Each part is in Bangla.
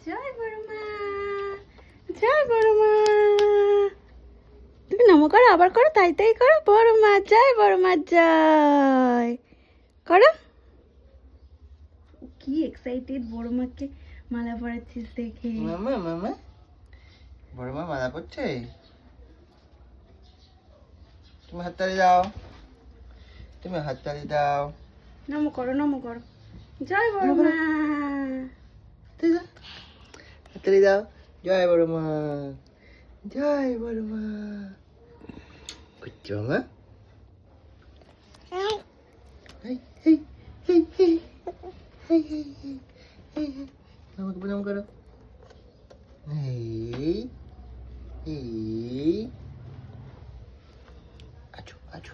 জয় বড় মা, জয় বড় মা। তুমি নমো করো, আবার করো, তাই তাই করো। বড় মা জয়, বড় মা জয় করো। কি এক্সাইটেড বড় মাকে মালা পরাচ্ছিস দেখে। মামা মামা বড় মা মালা পড়ছে। তুমি হাততালি দাও, তুমি হাততালি দাও। নমো করো, নমো করো। জয় বড় মা। হাততালি দাও। জয় বড় মা, জয় বড় মা। করছো মা? আমাকে প্রণাম করো। আছো আছো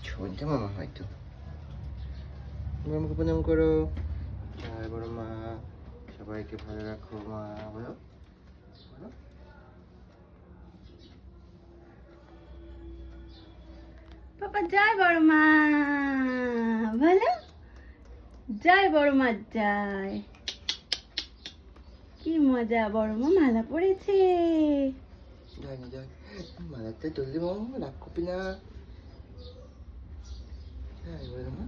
শুনতে মামা হয়তো। আমাকে প্রণাম করো। জয় বড় মা, সবাইকে ভালো রাখো মা। বলো বলো। পাপা জয় বড় মা বলো। জয় বড় মা জয়। কি মজা, বড় মা মালা পড়েছে। জয় না জয়, মালাটা তুললি মামা, রাগ করবি না। জয় বড় মা।